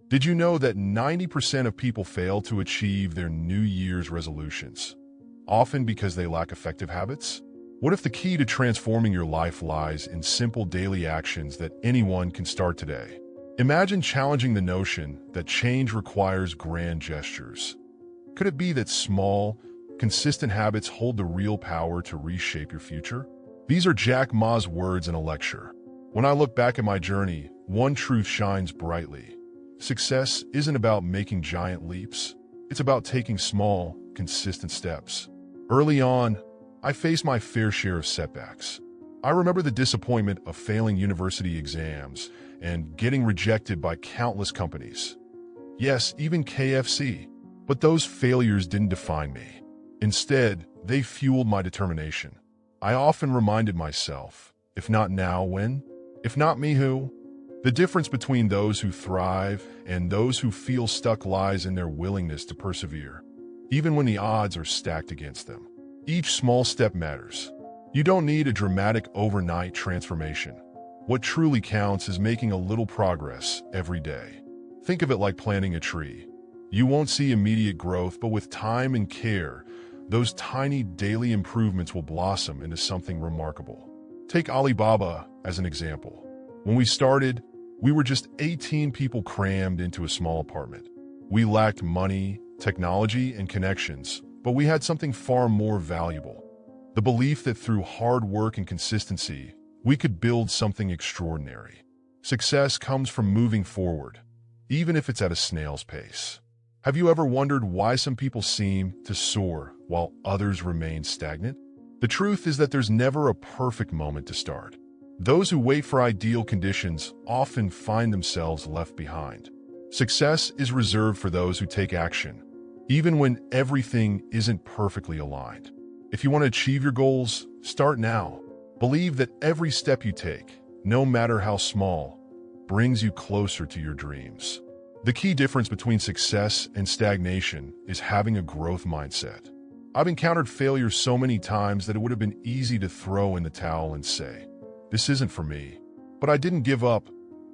Did you know that 90% of people fail to achieve their New Year's resolutions, often because they lack effective habits? What if the key to transforming your life lies in simple daily actions that anyone can start today? Imagine challenging the notion that change requires grand gestures. Could it be that small, consistent habits hold the real power to reshape your future? These are Jack Ma's words in a lecture. When I look back at my journey, one truth shines brightly. Success isn't about making giant leaps. It's about taking small, consistent steps. Early on, I faced my fair share of setbacks. I remember the disappointment of failing university exams and getting rejected by countless companies. Yes, even KFC. But those failures didn't define me. Instead, they fueled my determination. I often reminded myself, if not now, when? If not me, who? The difference between those who thrive and those who feel stuck lies in their willingness to persevere, even when the odds are stacked against them. Each small step matters. You don't need a dramatic overnight transformation. What truly counts is making a little progress every day. Think of it like planting a tree. You won't see immediate growth, but with time and care, those tiny daily improvements will blossom into something remarkable. Take Alibaba as an example. When we started, we were just 18 people crammed into a small apartment. We lacked money, technology, and connections, but we had something far more valuable. The belief that through hard work and consistency, we could build something extraordinary. Success comes from moving forward, even if it's at a snail's pace. Have you ever wondered why some people seem to soar while others remain stagnant? The truth is that there's never a perfect moment to start. Those who wait for ideal conditions often find themselves left behind. Success is reserved for those who take action, even when everything isn't perfectly aligned. If you want to achieve your goals, start now. Believe that every step you take, no matter how small, brings you closer to your dreams. The key difference between success and stagnation is having a growth mindset. I've encountered failure so many times that it would have been easy to throw in the towel and say, "This isn't for me." But I didn't give up.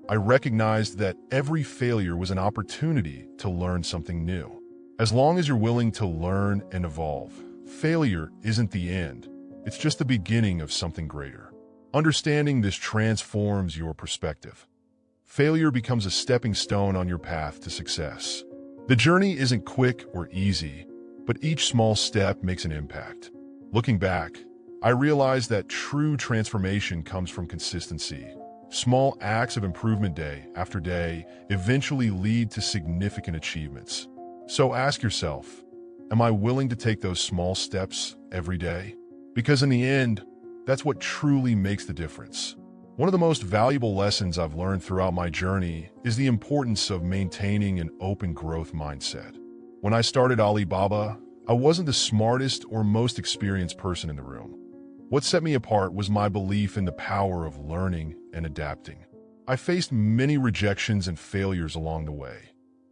I recognized that every failure was an opportunity to learn something new. As long as you're willing to learn and evolve, failure isn't the end. It's just the beginning of something greater. Understanding this transforms your perspective. Failure becomes a stepping stone on your path to success. The journey isn't quick or easy, but each small step makes an impact. Looking back, I realized that true transformation comes from consistency. Small acts of improvement day after day eventually lead to significant achievements. So ask yourself, am I willing to take those small steps every day? Because in the end, that's what truly makes the difference. One of the most valuable lessons I've learned throughout my journey is the importance of maintaining an open growth mindset. When I started Alibaba, I wasn't the smartest or most experienced person in the room. What set me apart was my belief in the power of learning and adapting. I faced many rejections and failures along the way.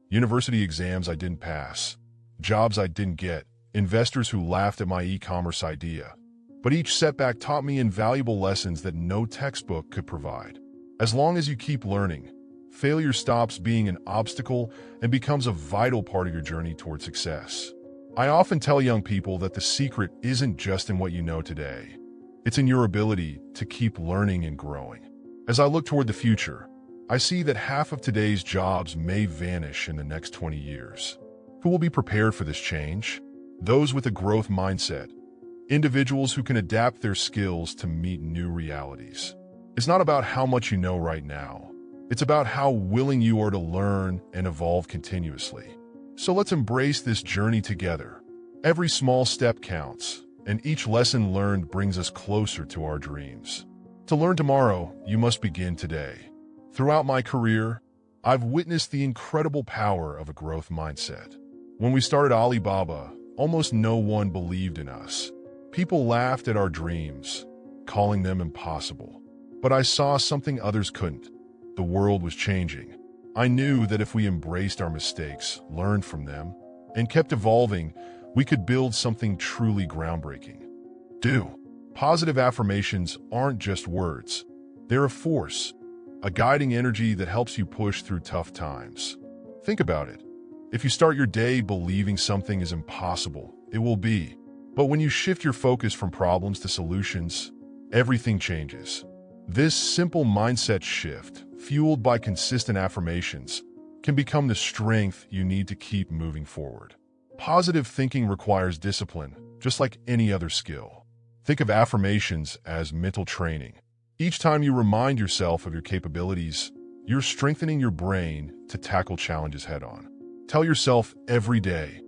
University exams I didn't pass, jobs I didn't get, investors who laughed at my e-commerce idea. But each setback taught me invaluable lessons that no textbook could provide. As long as you keep learning, failure stops being an obstacle and becomes a vital part of your journey toward success. I often tell young people that the secret isn't just in what you know today. It's in your ability to keep learning and growing. As I look toward the future, I see that half of today's jobs may vanish in the next 20 years. Who will be prepared for this change? Those with a growth mindset. Individuals who can adapt their skills to meet new realities. It's not about how much you know right now. It's about how willing you are to learn and evolve continuously. So let's embrace this journey together. Every small step counts, and each lesson learned brings us closer to our dreams. To learn tomorrow, you must begin today. Throughout my career, I've witnessed the incredible power of a growth mindset. When we started Alibaba, almost no one believed in us. People laughed at our dreams, calling them impossible. But I saw something others couldn't. The world was changing. I knew that if we embraced our mistakes, learned from them, and kept evolving, we could build something truly groundbreaking. Positive affirmations aren't just words. They're a force, a guiding energy that helps you push through tough times. Think about it. If you start your day believing something is impossible, it will be. But when you shift your focus from problems to solutions, everything changes. This simple mindset shift, fueled by consistent affirmations, can become the strength you need to keep moving forward. Positive thinking requires discipline, just like any other skill. Think of affirmations as mental training. Each time you remind yourself of your capabilities, you're strengthening your brain to tackle challenges head-on. Tell yourself every day,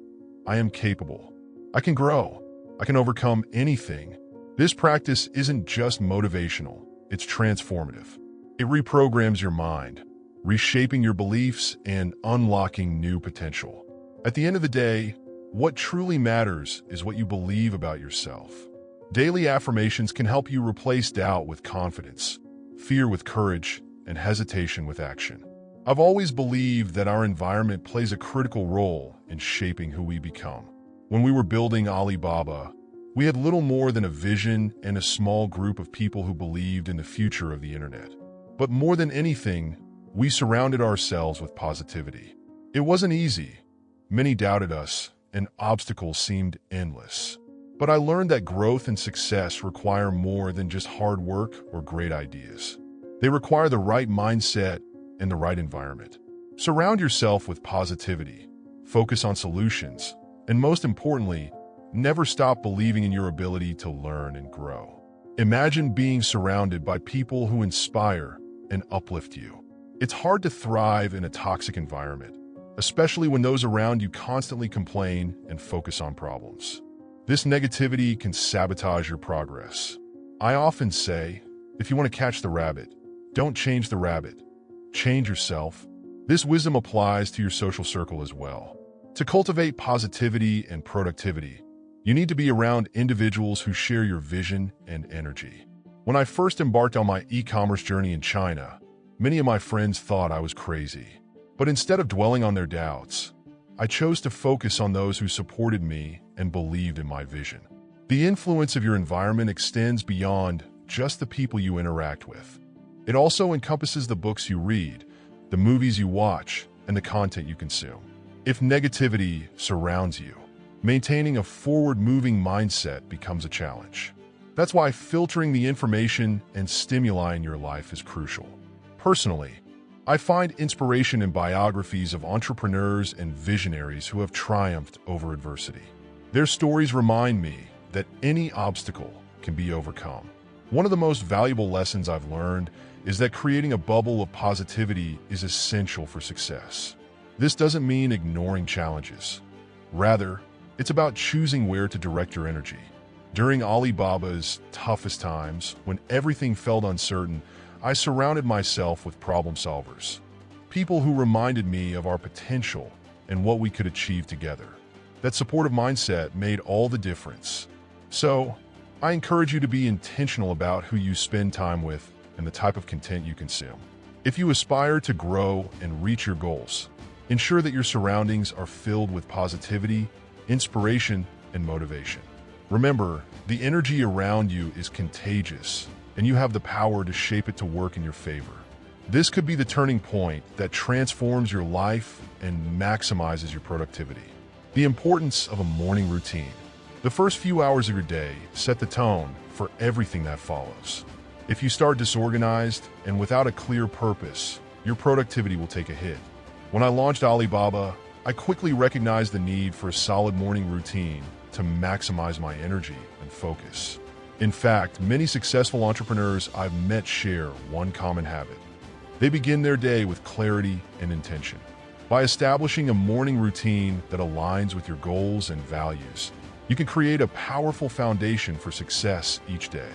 I am capable. I can grow. I can overcome anything. This practice isn't just motivational, it's transformative. It reprograms your mind, reshaping your beliefs and unlocking new potential. At the end of the day, what truly matters is what you believe about yourself. Daily affirmations can help you replace doubt with confidence, fear with courage, and hesitation with action. I've always believed that our environment plays a critical role in shaping who we become. When we were building Alibaba, we had little more than a vision and a small group of people who believed in the future of the internet. But more than anything, we surrounded ourselves with positivity. It wasn't easy. Many doubted us, and obstacles seemed endless. But I learned that growth and success require more than just hard work or great ideas. They require the right mindset and the right environment. Surround yourself with positivity, focus on solutions, and most importantly, never stop believing in your ability to learn and grow. Imagine being surrounded by people who inspire and uplift you. It's hard to thrive in a toxic environment, especially when those around you constantly complain and focus on problems. This negativity can sabotage your progress. I often say, if you want to catch the rabbit, don't change the rabbit. Change yourself. This wisdom applies to your social circle as well. To cultivate positivity and productivity, you need to be around individuals who share your vision and energy. When I first embarked on my e-commerce journey in China, many of my friends thought I was crazy. But instead of dwelling on their doubts, I chose to focus on those who supported me and believed in my vision. The influence of your environment extends beyond just the people you interact with. It also encompasses the books you read, the movies you watch, and the content you consume. If negativity surrounds you, maintaining a forward-moving mindset becomes a challenge. That's why filtering the information and stimuli in your life is crucial. Personally, I find inspiration in biographies of entrepreneurs and visionaries who have triumphed over adversity. Their stories remind me that any obstacle can be overcome. One of the most valuable lessons I've learned is that creating a bubble of positivity is essential for success. This doesn't mean ignoring challenges. Rather, it's about choosing where to direct your energy. During Alibaba's toughest times, when everything felt uncertain, I surrounded myself with problem solvers, people who reminded me of our potential and what we could achieve together. That supportive mindset made all the difference. So, I encourage you to be intentional about who you spend time with and the type of content you consume. If you aspire to grow and reach your goals, ensure that your surroundings are filled with positivity, inspiration, and motivation. Remember, the energy around you is contagious, and you have the power to shape it to work in your favor. This could be the turning point that transforms your life and maximizes your productivity. The importance of a morning routine. The first few hours of your day set the tone for everything that follows. If you start disorganized and without a clear purpose, your productivity will take a hit. When I launched Alibaba, I quickly recognized the need for a solid morning routine to maximize my energy and focus. In fact, many successful entrepreneurs I've met share one common habit. They begin their day with clarity and intention. By establishing a morning routine that aligns with your goals and values, you can create a powerful foundation for success each day.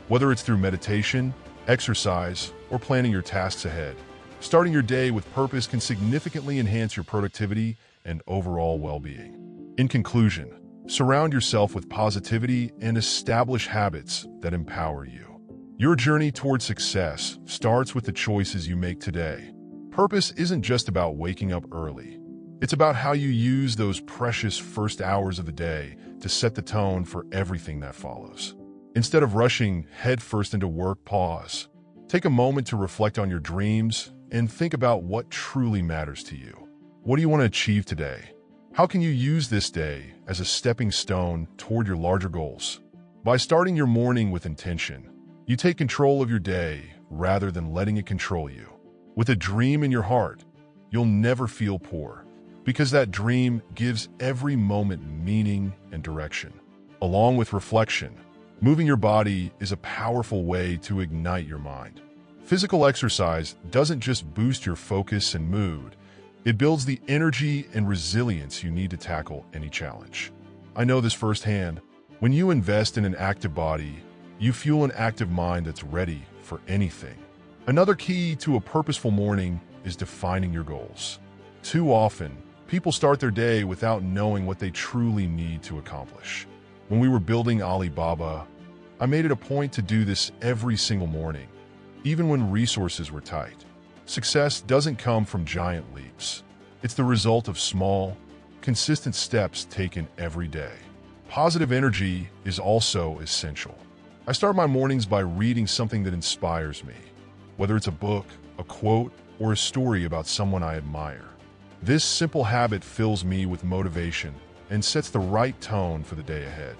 Whether it's through meditation, exercise, or planning your tasks ahead, starting your day with purpose can significantly enhance your productivity and overall well-being. In conclusion, surround yourself with positivity and establish habits that empower you. Your journey toward success starts with the choices you make today. Purpose isn't just about waking up early. It's about how you use those precious first hours of the day to set the tone for everything that follows. Instead of rushing headfirst into work, pause. Take a moment to reflect on your dreams and think about what truly matters to you. What do you want to achieve today? How can you use this day as a stepping stone toward your larger goals? By starting your morning with intention, you take control of your day rather than letting it control you. With a dream in your heart, you'll never feel poor, because that dream gives every moment meaning and direction. Along with reflection, moving your body is a powerful way to ignite your mind. Physical exercise doesn't just boost your focus and mood, it builds the energy and resilience you need to tackle any challenge. I know this firsthand. When you invest in an active body, you fuel an active mind that's ready for anything. Another key to a purposeful morning is defining your goals. Too often, people start their day without knowing what they truly need to accomplish. When we were building Alibaba, I made it a point to do this every single morning, even when resources were tight. Success doesn't come from giant leaps. It's the result of small, consistent steps taken every day. Positive energy is also essential. I start my mornings by reading something that inspires me, whether it's a book, a quote, or a story about someone I admire. This simple habit fills me with motivation and sets the right tone for the day ahead.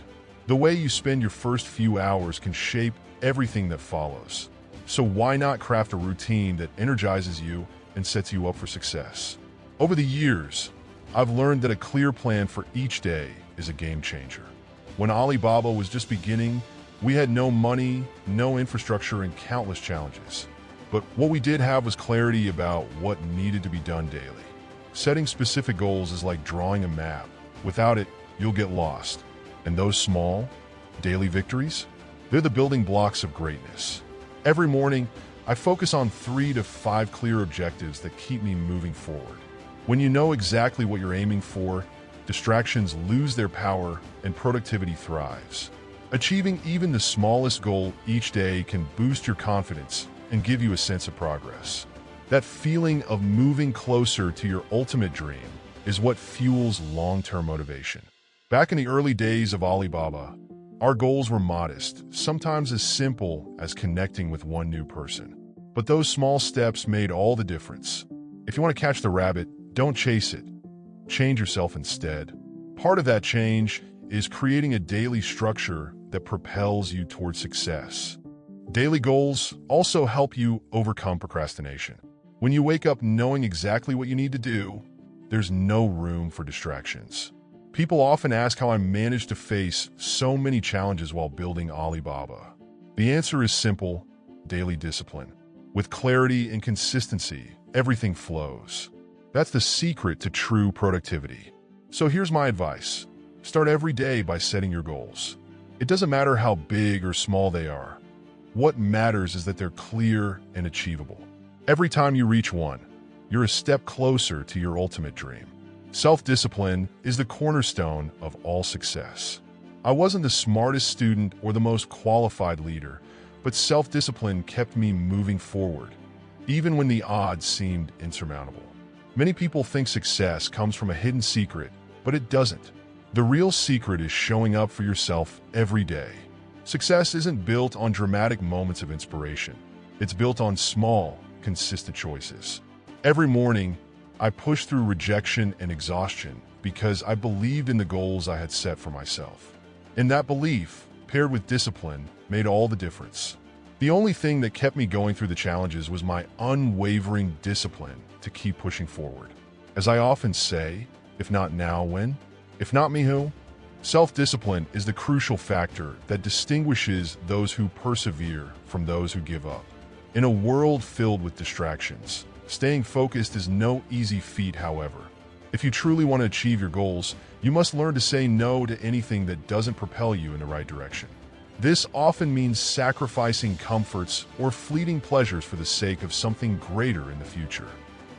The way you spend your first few hours can shape everything that follows. So why not craft a routine that energizes you and sets you up for success? Over the years, I've learned that a clear plan for each day is a game changer. When Alibaba was just beginning, we had no money, no infrastructure, and countless challenges. But what we did have was clarity about what needed to be done daily. Setting specific goals is like drawing a map. Without it, you'll get lost. And those small, daily victories, they're the building blocks of greatness. Every morning, I focus on 3 to 5 clear objectives that keep me moving forward. When you know exactly what you're aiming for, distractions lose their power and productivity thrives. Achieving even the smallest goal each day can boost your confidence and give you a sense of progress. That feeling of moving closer to your ultimate dream is what fuels long-term motivation. Back in the early days of Alibaba, our goals were modest, sometimes as simple as connecting with one new person. But those small steps made all the difference. If you want to catch the rabbit, don't chase it. Change yourself instead. Part of that change is creating a daily structure that propels you toward success. Daily goals also help you overcome procrastination. When you wake up knowing exactly what you need to do, there's no room for distractions. People often ask how I managed to face so many challenges while building Alibaba. The answer is simple: daily discipline. With clarity and consistency, everything flows. That's the secret to true productivity. So here's my advice. Start every day by setting your goals. It doesn't matter how big or small they are. What matters is that they're clear and achievable. Every time you reach one, you're a step closer to your ultimate dream. Self-discipline is the cornerstone of all success. I wasn't the smartest student or the most qualified leader, but self-discipline kept me moving forward, even when the odds seemed insurmountable. Many people think success comes from a hidden secret, but it doesn't. The real secret is showing up for yourself every day. Success isn't built on dramatic moments of inspiration. It's built on small, consistent choices. Every morning, I pushed through rejection and exhaustion because I believed in the goals I had set for myself. And that belief, paired with discipline, made all the difference. The only thing that kept me going through the challenges was my unwavering discipline to keep pushing forward. As I often say, if not now, when? If not me, who? Self-discipline is the crucial factor that distinguishes those who persevere from those who give up. In a world filled with distractions, staying focused is no easy feat, however. If you truly want to achieve your goals, you must learn to say no to anything that doesn't propel you in the right direction. This often means sacrificing comforts or fleeting pleasures for the sake of something greater in the future.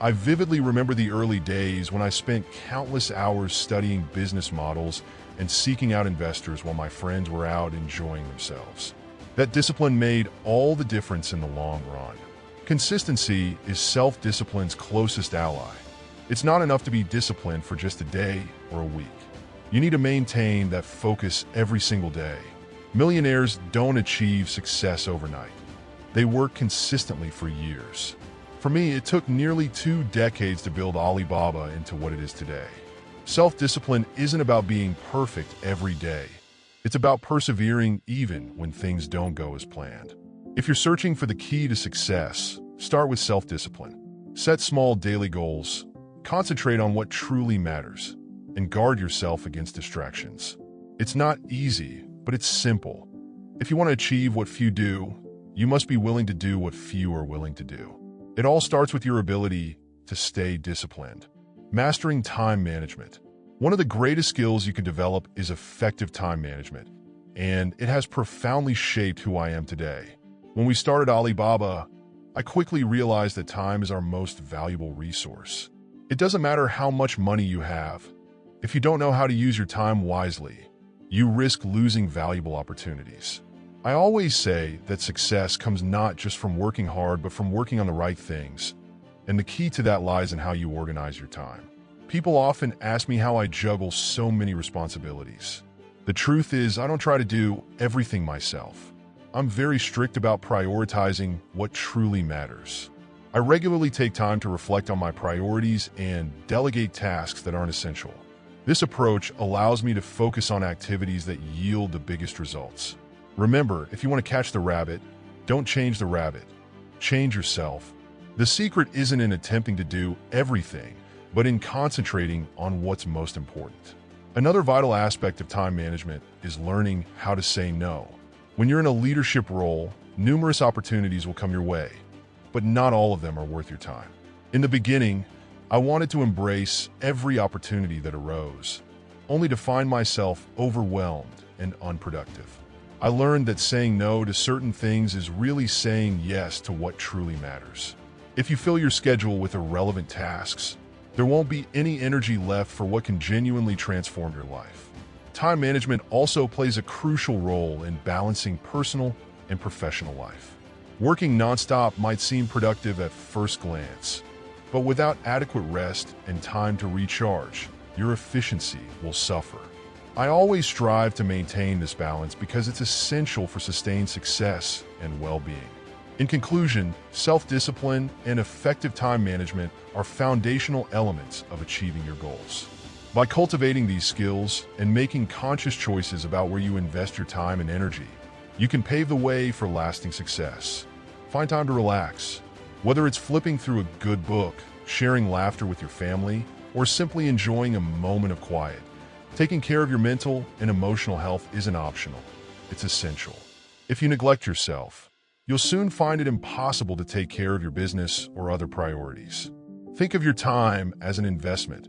I vividly remember the early days when I spent countless hours studying business models and seeking out investors while my friends were out enjoying themselves. That discipline made all the difference in the long run. Consistency is self-discipline's closest ally. It's not enough to be disciplined for just a day or a week. You need to maintain that focus every single day. Millionaires don't achieve success overnight. They work consistently for years. For me, it took nearly 2 decades to build Alibaba into what it is today. Self-discipline isn't about being perfect every day. It's about persevering even when things don't go as planned. If you're searching for the key to success, start with self-discipline. Set small daily goals, concentrate on what truly matters, and guard yourself against distractions. It's not easy, but it's simple. If you want to achieve what few do, you must be willing to do what few are willing to do. It all starts with your ability to stay disciplined. Mastering time management. One of the greatest skills you can develop is effective time management, and it has profoundly shaped who I am today. When we started Alibaba, I quickly realized that time is our most valuable resource. It doesn't matter how much money you have. If you don't know how to use your time wisely, you risk losing valuable opportunities. I always say that success comes not just from working hard, but from working on the right things. And the key to that lies in how you organize your time. People often ask me how I juggle so many responsibilities. The truth is, I don't try to do everything myself. I'm very strict about prioritizing what truly matters. I regularly take time to reflect on my priorities and delegate tasks that aren't essential. This approach allows me to focus on activities that yield the biggest results. Remember, if you want to catch the rabbit, don't change the rabbit. Change yourself. The secret isn't in attempting to do everything, but in concentrating on what's most important. Another vital aspect of time management is learning how to say no. When you're in a leadership role, numerous opportunities will come your way, but not all of them are worth your time. In the beginning, I wanted to embrace every opportunity that arose, only to find myself overwhelmed and unproductive. I learned that saying no to certain things is really saying yes to what truly matters. If you fill your schedule with irrelevant tasks, there won't be any energy left for what can genuinely transform your life. Time management also plays a crucial role in balancing personal and professional life. Working nonstop might seem productive at first glance, but without adequate rest and time to recharge, your efficiency will suffer. I always strive to maintain this balance because it's essential for sustained success and well-being. In conclusion, self-discipline and effective time management are foundational elements of achieving your goals. By cultivating these skills and making conscious choices about where you invest your time and energy, you can pave the way for lasting success. Find time to relax. Whether it's flipping through a good book, sharing laughter with your family, or simply enjoying a moment of quiet, taking care of your mental and emotional health isn't optional. It's essential. If you neglect yourself, you'll soon find it impossible to take care of your business or other priorities. Think of your time as an investment.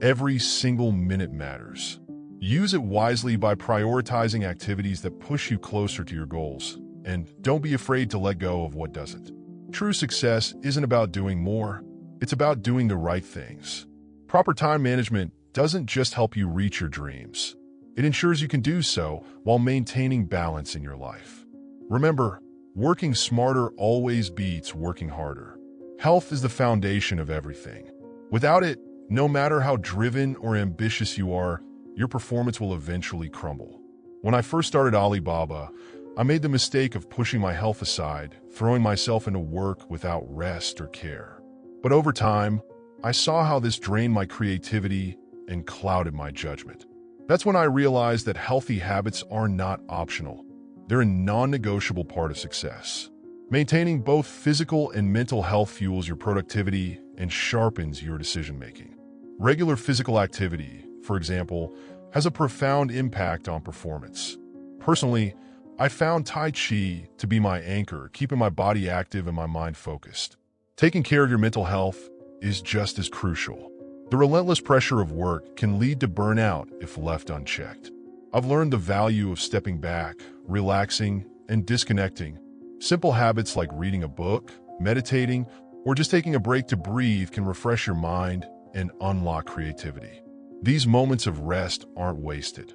Every single minute matters. Use it wisely by prioritizing activities that push you closer to your goals, and don't be afraid to let go of what doesn't. True success isn't about doing more, it's about doing the right things. Proper time management doesn't just help you reach your dreams. It ensures you can do so while maintaining balance in your life. Remember, working smarter always beats working harder. Health is the foundation of everything. Without it, no matter how driven or ambitious you are, your performance will eventually crumble. When I first started Alibaba, I made the mistake of pushing my health aside, throwing myself into work without rest or care. But over time, I saw how this drained my creativity and clouded my judgment. That's when I realized that healthy habits are not optional. They're a non-negotiable part of success. Maintaining both physical and mental health fuels your productivity and sharpens your decision-making. Regular physical activity, for example, has a profound impact on performance. Personally, I found Tai Chi to be my anchor, keeping my body active and my mind focused. Taking care of your mental health is just as crucial. The relentless pressure of work can lead to burnout if left unchecked. I've learned the value of stepping back, relaxing, and disconnecting. Simple habits like reading a book, meditating, or just taking a break to breathe can refresh your mind and unlock creativity. These moments of rest aren't wasted.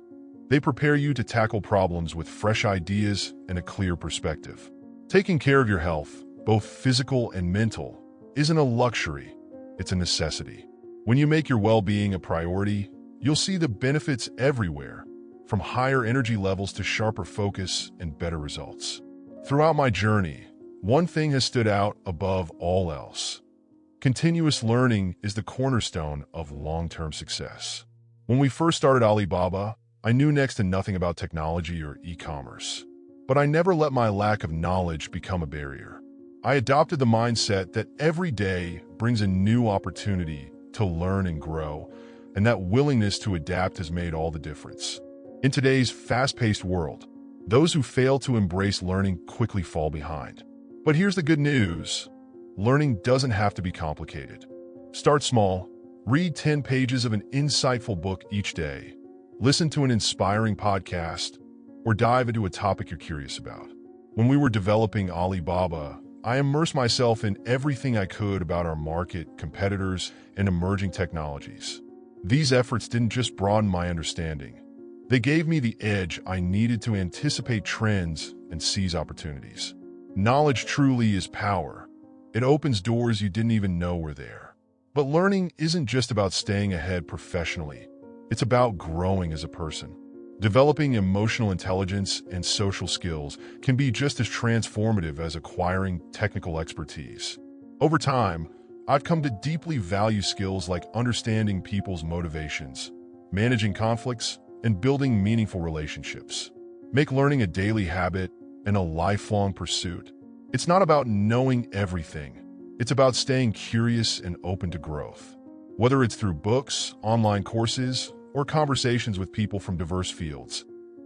They prepare you to tackle problems with fresh ideas and a clear perspective. Taking care of your health, both physical and mental, isn't a luxury, it's a necessity. When you make your well-being a priority, you'll see the benefits everywhere, from higher energy levels to sharper focus and better results. Throughout my journey, one thing has stood out above all else. Continuous learning is the cornerstone of long-term success. When we first started Alibaba, I knew next to nothing about technology or e-commerce. But I never let my lack of knowledge become a barrier. I adopted the mindset that every day brings a new opportunity to learn and grow, and that willingness to adapt has made all the difference. In today's fast-paced world, those who fail to embrace learning quickly fall behind. But here's the good news. Learning doesn't have to be complicated. Start small. Read 10 pages of an insightful book each day. Listen to an inspiring podcast, or dive into a topic you're curious about. When we were developing Alibaba, I immersed myself in everything I could about our market, competitors, and emerging technologies. These efforts didn't just broaden my understanding. They gave me the edge I needed to anticipate trends and seize opportunities. Knowledge truly is power. It opens doors you didn't even know were there. But learning isn't just about staying ahead professionally. It's about growing as a person. Developing emotional intelligence and social skills can be just as transformative as acquiring technical expertise. Over time, I've come to deeply value skills like understanding people's motivations, managing conflicts, and building meaningful relationships. Make learning a daily habit and a lifelong pursuit. It's not about knowing everything. It's about staying curious and open to growth. Whether it's through books, online courses, or conversations with people from diverse fields,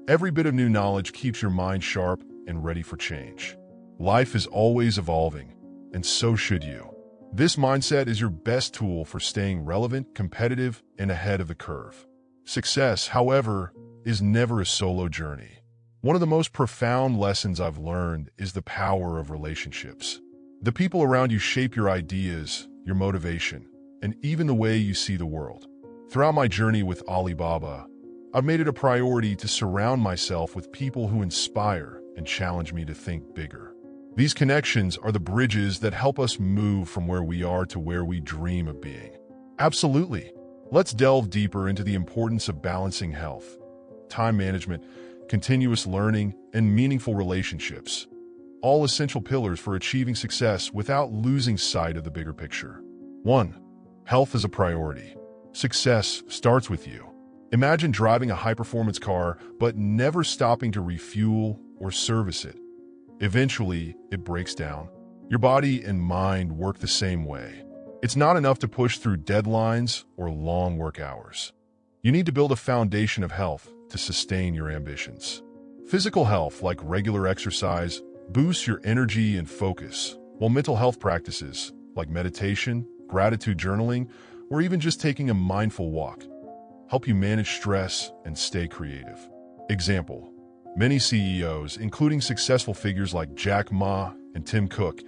every bit of new knowledge keeps your mind sharp and ready for change. Life is always evolving, and so should you. This mindset is your best tool for staying relevant, competitive, and ahead of the curve. Success, however, is never a solo journey. One of the most profound lessons I've learned is the power of relationships. The people around you shape your ideas, your motivation, and even the way you see the world. Throughout my journey with Alibaba, I've made it a priority to surround myself with people who inspire and challenge me to think bigger. These connections are the bridges that help us move from where we are to where we dream of being. Absolutely. Let's delve deeper into the importance of balancing health, time management, continuous learning, and meaningful relationships. All essential pillars for achieving success without losing sight of the bigger picture. 1. Health is a priority. Success starts with you. Imagine driving a high-performance car, but never stopping to refuel or service it. Eventually, it breaks down. Your body and mind work the same way. It's not enough to push through deadlines or long work hours. You need to build a foundation of health to sustain your ambitions. Physical health, like regular exercise, boosts your energy and focus, while mental health practices, like meditation, gratitude journaling, or even just taking a mindful walk, help you manage stress and stay creative. Example: many CEOs, including successful figures like Jack Ma and Tim Cook,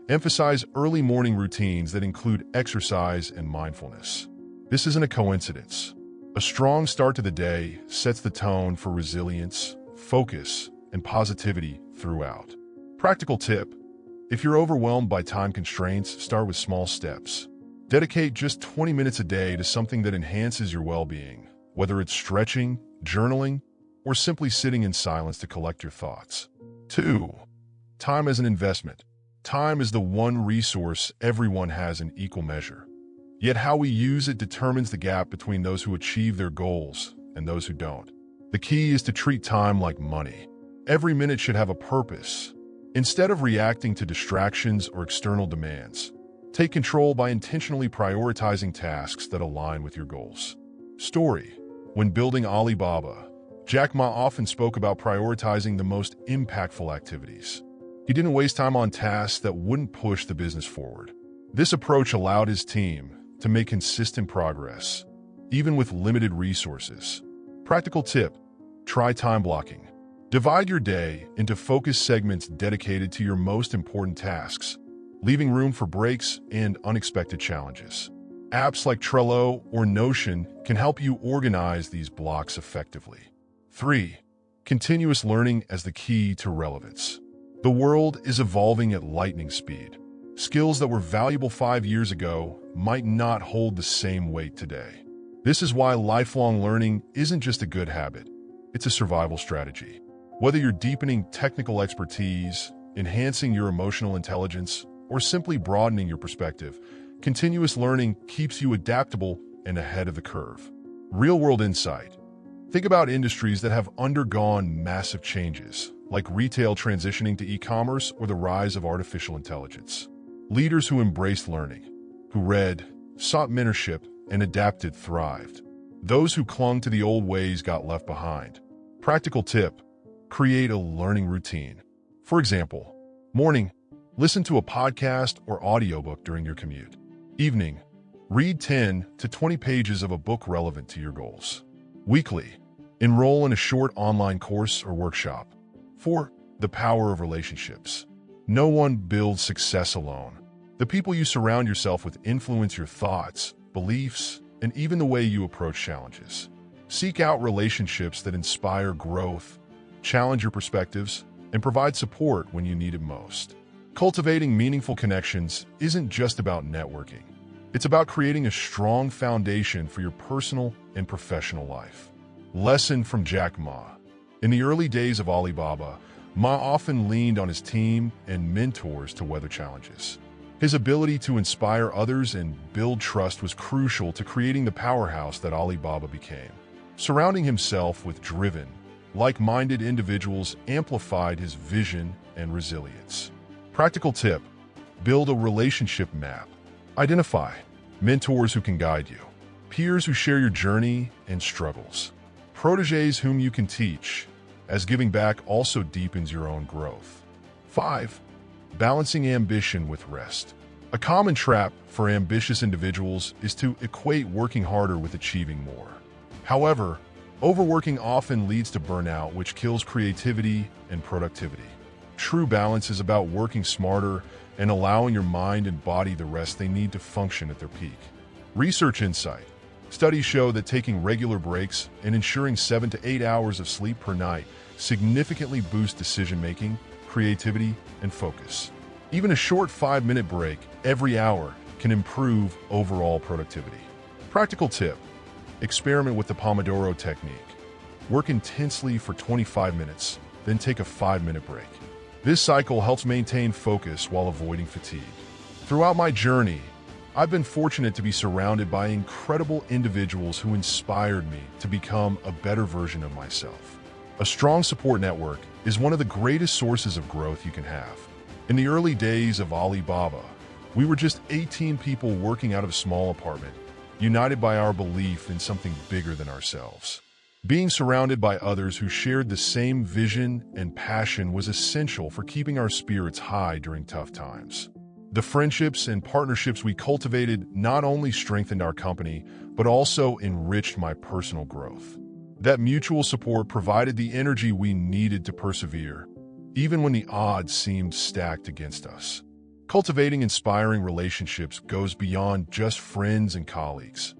emphasize early morning routines that include exercise and mindfulness. This isn't a coincidence. A strong start to the day sets the tone for resilience, focus, and positivity throughout. Practical tip: if you're overwhelmed by time constraints, start with small steps. Dedicate just 20 minutes a day to something that enhances your well-being, whether it's stretching, journaling, or simply sitting in silence to collect your thoughts. 2. Time as an investment. Time is the one resource everyone has in equal measure. Yet how we use it determines the gap between those who achieve their goals and those who don't. The key is to treat time like money. Every minute should have a purpose. Instead of reacting to distractions or external demands, take control by intentionally prioritizing tasks that align with your goals. Story: when building Alibaba, Jack Ma often spoke about prioritizing the most impactful activities. He didn't waste time on tasks that wouldn't push the business forward. This approach allowed his team to make consistent progress, even with limited resources. Practical tip: try time blocking. Divide your day into focused segments dedicated to your most important tasks, leaving room for breaks and unexpected challenges. Apps like Trello or Notion can help you organize these blocks effectively. 3. Continuous learning as the key to relevance. The world is evolving at lightning speed. Skills that were valuable 5 years ago might not hold the same weight today. This is why lifelong learning isn't just a good habit, it's a survival strategy. Whether you're deepening technical expertise, enhancing your emotional intelligence, or simply broadening your perspective, continuous learning keeps you adaptable and ahead of the curve. Real-world insight. Think about industries that have undergone massive changes, like retail transitioning to e-commerce or the rise of artificial intelligence. Leaders who embraced learning, who read, sought mentorship, and adapted thrived. Those who clung to the old ways got left behind. Practical tip: create a learning routine. For example, morning, listen to a podcast or audiobook during your commute. Evening, read 10 to 20 pages of a book relevant to your goals. Weekly, enroll in a short online course or workshop. 4. The power of relationships. No one builds success alone. The people you surround yourself with influence your thoughts, beliefs, and even the way you approach challenges. Seek out relationships that inspire growth, challenge your perspectives, and provide support when you need it most. Cultivating meaningful connections isn't just about networking. It's about creating a strong foundation for your personal and professional life. Lesson from Jack Ma. In the early days of Alibaba, Ma often leaned on his team and mentors to weather challenges. His ability to inspire others and build trust was crucial to creating the powerhouse that Alibaba became. Surrounding himself with driven, like-minded individuals amplified his vision and resilience. Practical tip: build a relationship map. Identify mentors who can guide you, peers who share your journey and struggles, protégés whom you can teach, as giving back also deepens your own growth. 5. Balancing ambition with rest. A common trap for ambitious individuals is to equate working harder with achieving more. However, overworking often leads to burnout, which kills creativity and productivity. True balance is about working smarter and allowing your mind and body the rest they need to function at their peak. Research insight. Studies show that taking regular breaks and ensuring 7 to 8 hours of sleep per night significantly boost decision-making, creativity, and focus. Even a short 5-minute break every hour can improve overall productivity. Practical tip: experiment with the Pomodoro technique. Work intensely for 25 minutes, then take a 5-minute break. This cycle helps maintain focus while avoiding fatigue. Throughout my journey, I've been fortunate to be surrounded by incredible individuals who inspired me to become a better version of myself. A strong support network is one of the greatest sources of growth you can have. In the early days of Alibaba, we were just 18 people working out of a small apartment, united by our belief in something bigger than ourselves. Being surrounded by others who shared the same vision and passion was essential for keeping our spirits high during tough times. The friendships and partnerships we cultivated not only strengthened our company, but also enriched my personal growth. That mutual support provided the energy we needed to persevere, even when the odds seemed stacked against us. Cultivating inspiring relationships goes beyond just friends and colleagues.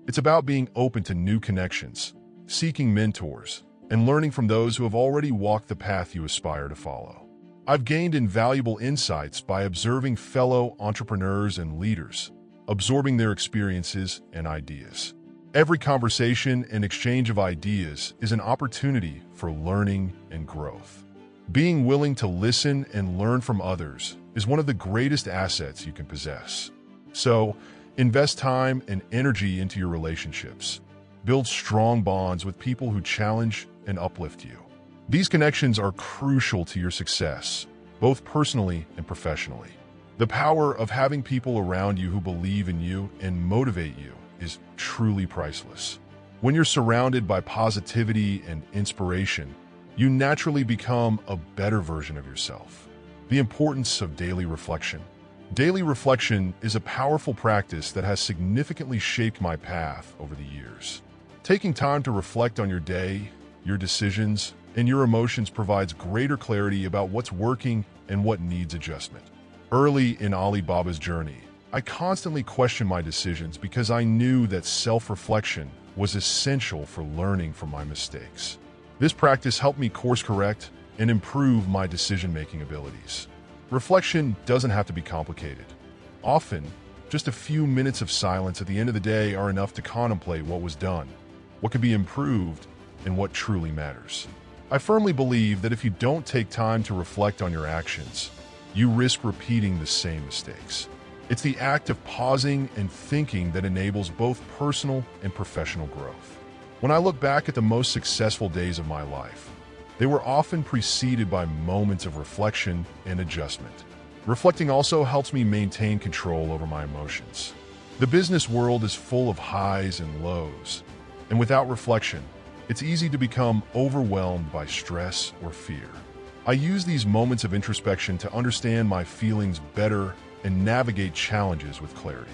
It's about being open to new connections, seeking mentors, and learning from those who have already walked the path you aspire to follow. I've gained invaluable insights by observing fellow entrepreneurs and leaders, absorbing their experiences and ideas. Every conversation and exchange of ideas is an opportunity for learning and growth. Being willing to listen and learn from others is one of the greatest assets you can possess. So, invest time and energy into your relationships. Build strong bonds with people who challenge and uplift you. These connections are crucial to your success, both personally and professionally. The power of having people around you who believe in you and motivate you is truly priceless. When you're surrounded by positivity and inspiration, you naturally become a better version of yourself. The importance of daily reflection. Daily reflection is a powerful practice that has significantly shaped my path over the years. Taking time to reflect on your day, your decisions, and your emotions provides greater clarity about what's working and what needs adjustment. Early in Alibaba's journey, I constantly questioned my decisions because I knew that self-reflection was essential for learning from my mistakes. This practice helped me course correct and improve my decision-making abilities. Reflection doesn't have to be complicated. Often, just a few minutes of silence at the end of the day are enough to contemplate what was done, what could be improved, and what truly matters. I firmly believe that if you don't take time to reflect on your actions, you risk repeating the same mistakes. It's the act of pausing and thinking that enables both personal and professional growth. When I look back at the most successful days of my life, they were often preceded by moments of reflection and adjustment. Reflecting also helps me maintain control over my emotions. The business world is full of highs and lows, and without reflection, it's easy to become overwhelmed by stress or fear. I use these moments of introspection to understand my feelings better and navigate challenges with clarity.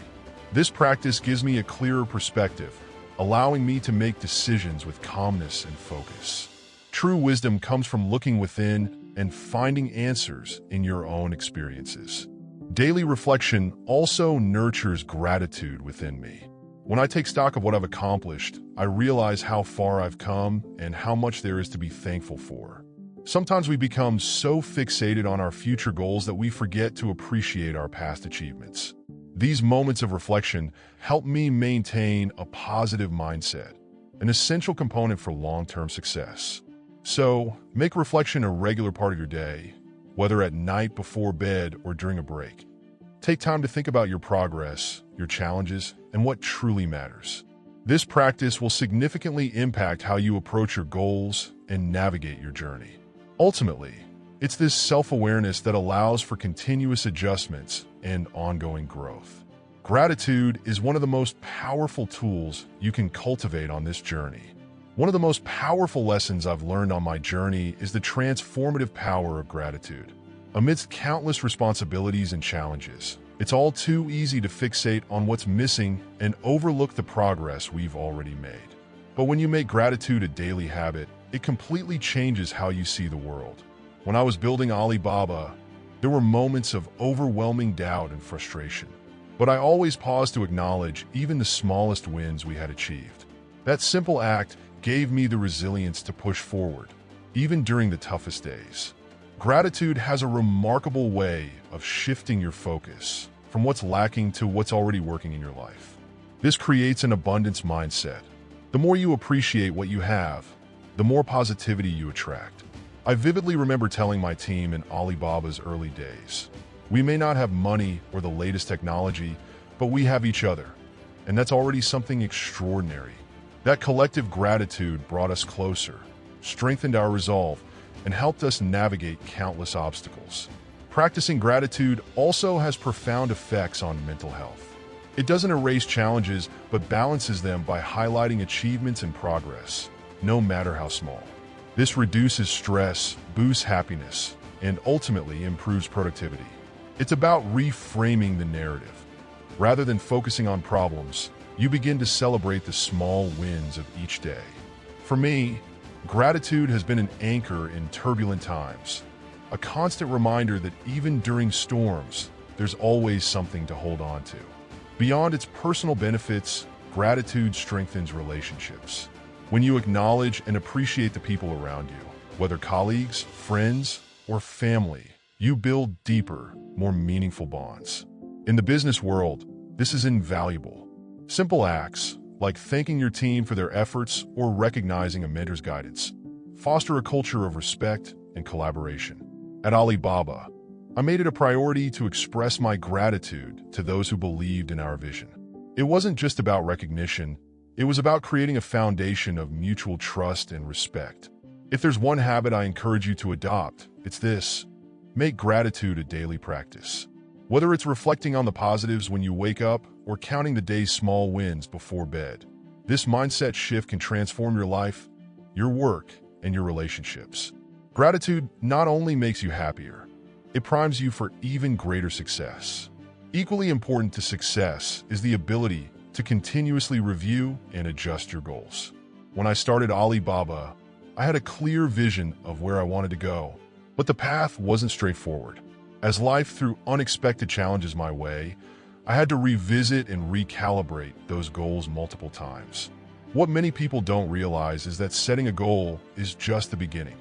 This practice gives me a clearer perspective, allowing me to make decisions with calmness and focus. True wisdom comes from looking within and finding answers in your own experiences. Daily reflection also nurtures gratitude within me. When I take stock of what I've accomplished, I realize how far I've come and how much there is to be thankful for. Sometimes we become so fixated on our future goals that we forget to appreciate our past achievements. These moments of reflection help me maintain a positive mindset, an essential component for long-term success. So, make reflection a regular part of your day, whether at night before bed or during a break. Take time to think about your progress, your challenges, and what truly matters. This practice will significantly impact how you approach your goals and navigate your journey. Ultimately, it's this self-awareness that allows for continuous adjustments and ongoing growth. Gratitude is one of the most powerful tools you can cultivate on this journey. One of the most powerful lessons I've learned on my journey is the transformative power of gratitude. Amidst countless responsibilities and challenges, it's all too easy to fixate on what's missing and overlook the progress we've already made. But when you make gratitude a daily habit, it completely changes how you see the world. When I was building Alibaba, there were moments of overwhelming doubt and frustration. But I always paused to acknowledge even the smallest wins we had achieved. That simple act gave me the resilience to push forward, even during the toughest days. Gratitude has a remarkable way of shifting your focus from what's lacking to what's already working in your life. This creates an abundance mindset. The more you appreciate what you have, the more positivity you attract. I vividly remember telling my team in Alibaba's early days, we may not have money or the latest technology, but we have each other, and that's already something extraordinary. That collective gratitude brought us closer, strengthened our resolve, and helped us navigate countless obstacles. Practicing gratitude also has profound effects on mental health. It doesn't erase challenges, but balances them by highlighting achievements and progress, no matter how small. This reduces stress, boosts happiness, and ultimately improves productivity. It's about reframing the narrative. Rather than focusing on problems, you begin to celebrate the small wins of each day. For me, gratitude has been an anchor in turbulent times, a constant reminder that even during storms, there's always something to hold on to. Beyond its personal benefits, gratitude strengthens relationships. When you acknowledge and appreciate the people around you, whether colleagues, friends, or family, you build deeper, more meaningful bonds. In the business world, this is invaluable. Simple acts, like thanking your team for their efforts or recognizing a mentor's guidance, foster a culture of respect and collaboration. At Alibaba, I made it a priority to express my gratitude to those who believed in our vision. It wasn't just about recognition, it was about creating a foundation of mutual trust and respect. If there's one habit I encourage you to adopt, it's this: make gratitude a daily practice. Whether it's reflecting on the positives when you wake up or counting the day's small wins before bed, this mindset shift can transform your life, your work, and your relationships. Gratitude not only makes you happier, it primes you for even greater success. Equally important to success is the ability to continuously review and adjust your goals. When I started Alibaba, I had a clear vision of where I wanted to go, but the path wasn't straightforward. As life threw unexpected challenges my way, I had to revisit and recalibrate those goals multiple times. What many people don't realize is that setting a goal is just the beginning.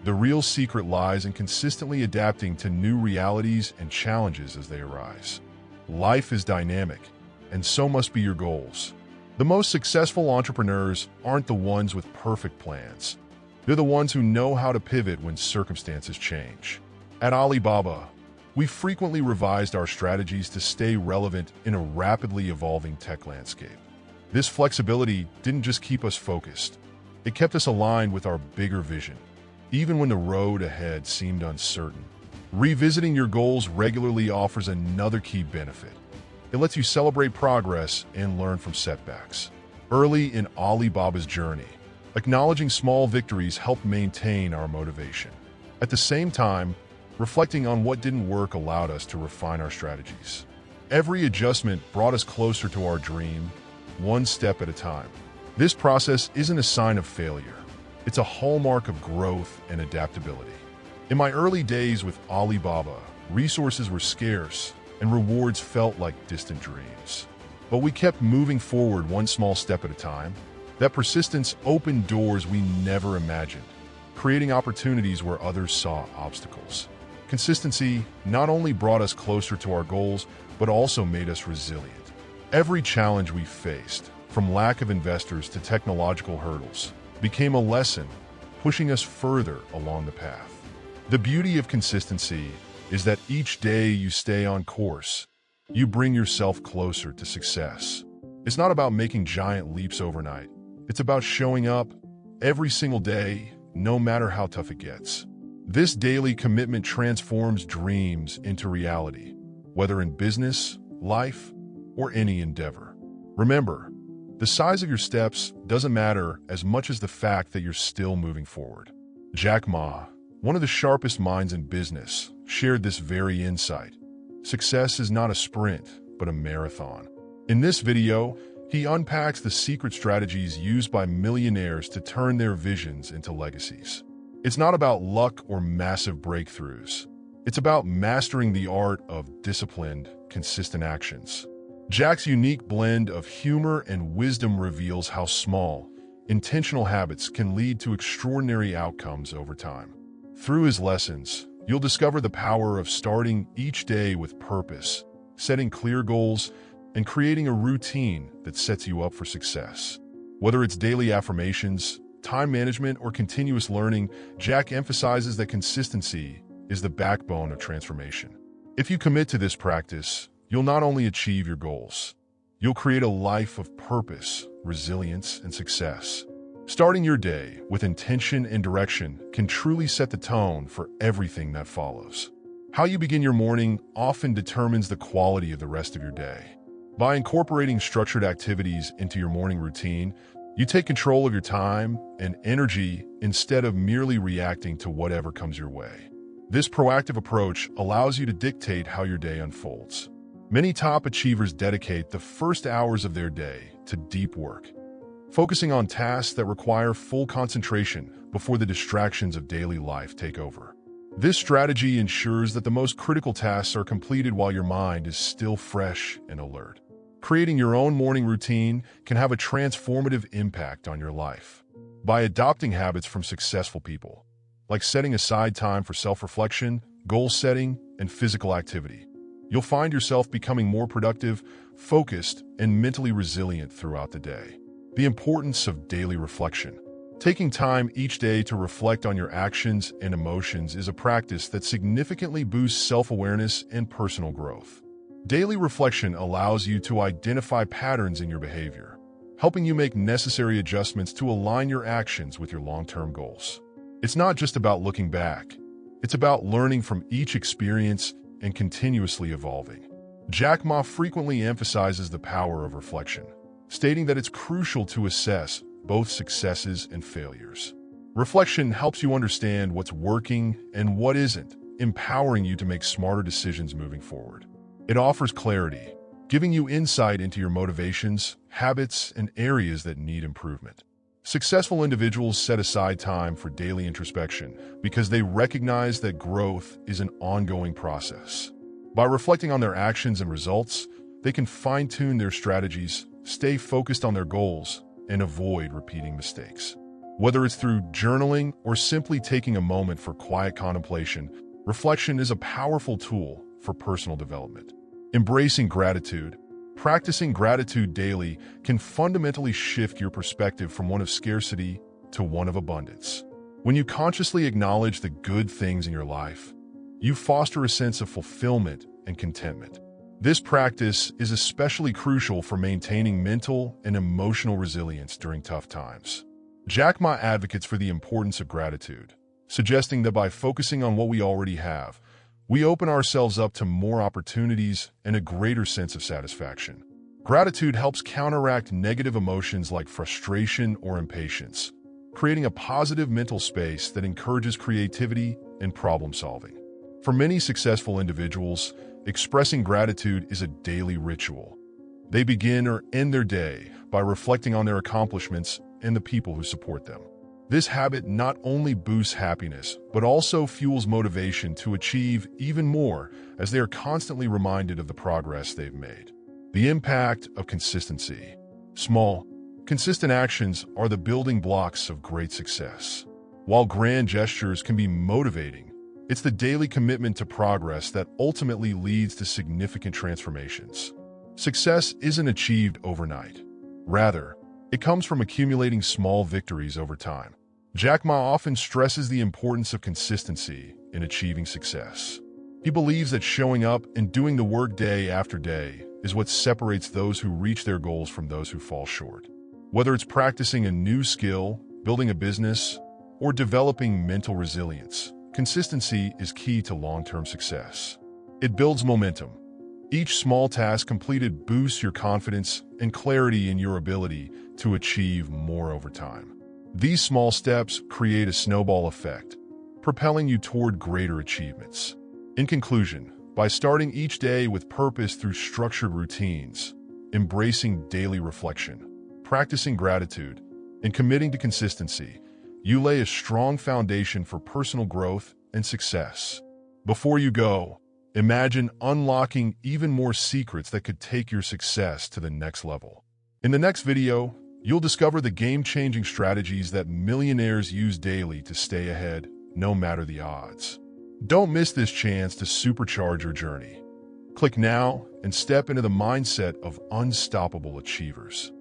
The real secret lies in consistently adapting to new realities and challenges as they arise. Life is dynamic, and so must be your goals. The most successful entrepreneurs aren't the ones with perfect plans. They're the ones who know how to pivot when circumstances change. At Alibaba, we frequently revised our strategies to stay relevant in a rapidly evolving tech landscape. This flexibility didn't just keep us focused, it kept us aligned with our bigger vision, even when the road ahead seemed uncertain. Revisiting your goals regularly offers another key benefit. It lets you celebrate progress and learn from setbacks. Early in Alibaba's journey, acknowledging small victories helped maintain our motivation. At the same time, reflecting on what didn't work allowed us to refine our strategies. Every adjustment brought us closer to our dream, one step at a time. This process isn't a sign of failure. It's a hallmark of growth and adaptability. In my early days with Alibaba, resources were scarce and rewards felt like distant dreams. But we kept moving forward one small step at a time. That persistence opened doors we never imagined, creating opportunities where others saw obstacles. Consistency not only brought us closer to our goals, but also made us resilient. Every challenge we faced, from lack of investors to technological hurdles, became a lesson, pushing us further along the path. The beauty of consistency is that each day you stay on course, you bring yourself closer to success. It's not about making giant leaps overnight. It's about showing up every single day, no matter how tough it gets. This daily commitment transforms dreams into reality, whether in business, life, or any endeavor. Remember, the size of your steps doesn't matter as much as the fact that you're still moving forward. Jack Ma, one of the sharpest minds in business, shared this very insight. Success is not a sprint, but a marathon. In this video, he unpacks the secret strategies used by millionaires to turn their visions into legacies. It's not about luck or massive breakthroughs. It's about mastering the art of disciplined, consistent actions. Jack's unique blend of humor and wisdom reveals how small, intentional habits can lead to extraordinary outcomes over time. Through his lessons, you'll discover the power of starting each day with purpose, setting clear goals, and creating a routine that sets you up for success. Whether it's daily affirmations, time management, or continuous learning, Jack emphasizes that consistency is the backbone of transformation. If you commit to this practice, you'll not only achieve your goals, you'll create a life of purpose, resilience, and success. Starting your day with intention and direction can truly set the tone for everything that follows. How you begin your morning often determines the quality of the rest of your day. By incorporating structured activities into your morning routine, you take control of your time and energy instead of merely reacting to whatever comes your way. This proactive approach allows you to dictate how your day unfolds. Many top achievers dedicate the first hours of their day to deep work, focusing on tasks that require full concentration before the distractions of daily life take over. This strategy ensures that the most critical tasks are completed while your mind is still fresh and alert. Creating your own morning routine can have a transformative impact on your life. By adopting habits from successful people, like setting aside time for self-reflection, goal setting, and physical activity, you'll find yourself becoming more productive, focused, and mentally resilient throughout the day. The importance of daily reflection. Taking time each day to reflect on your actions and emotions is a practice that significantly boosts self-awareness and personal growth. Daily reflection allows you to identify patterns in your behavior, helping you make necessary adjustments to align your actions with your long-term goals. It's not just about looking back. It's about learning from each experience and continuously evolving. Jack Ma frequently emphasizes the power of reflection, stating that it's crucial to assess both successes and failures. Reflection helps you understand what's working and what isn't, empowering you to make smarter decisions moving forward. It offers clarity, giving you insight into your motivations, habits, and areas that need improvement. Successful individuals set aside time for daily introspection because they recognize that growth is an ongoing process. By reflecting on their actions and results, they can fine-tune their strategies, stay focused on their goals, and avoid repeating mistakes. Whether it's through journaling or simply taking a moment for quiet contemplation, reflection is a powerful tool for personal development. Embracing gratitude. Practicing gratitude daily can fundamentally shift your perspective from one of scarcity to one of abundance. When you consciously acknowledge the good things in your life, you foster a sense of fulfillment and contentment. This practice is especially crucial for maintaining mental and emotional resilience during tough times. Jack Ma advocates for the importance of gratitude, suggesting that by focusing on what we already have, we open ourselves up to more opportunities and a greater sense of satisfaction. Gratitude helps counteract negative emotions like frustration or impatience, creating a positive mental space that encourages creativity and problem-solving. For many successful individuals, expressing gratitude is a daily ritual. They begin or end their day by reflecting on their accomplishments and the people who support them. This habit not only boosts happiness, but also fuels motivation to achieve even more as they are constantly reminded of the progress they've made. The impact of consistency. Small, consistent actions are the building blocks of great success. While grand gestures can be motivating, it's the daily commitment to progress that ultimately leads to significant transformations. Success isn't achieved overnight. Rather, it comes from accumulating small victories over time. Jack Ma often stresses the importance of consistency in achieving success. He believes that showing up and doing the work day after day is what separates those who reach their goals from those who fall short. Whether it's practicing a new skill, building a business, or developing mental resilience, consistency is key to long-term success. It builds momentum. Each small task completed boosts your confidence and clarity in your ability to achieve more over time. These small steps create a snowball effect, propelling you toward greater achievements. In conclusion, by starting each day with purpose through structured routines, embracing daily reflection, practicing gratitude, and committing to consistency, you lay a strong foundation for personal growth and success. Before you go, imagine unlocking even more secrets that could take your success to the next level. In the next video, you'll discover the game-changing strategies that millionaires use daily to stay ahead, no matter the odds. Don't miss this chance to supercharge your journey. Click now and step into the mindset of unstoppable achievers.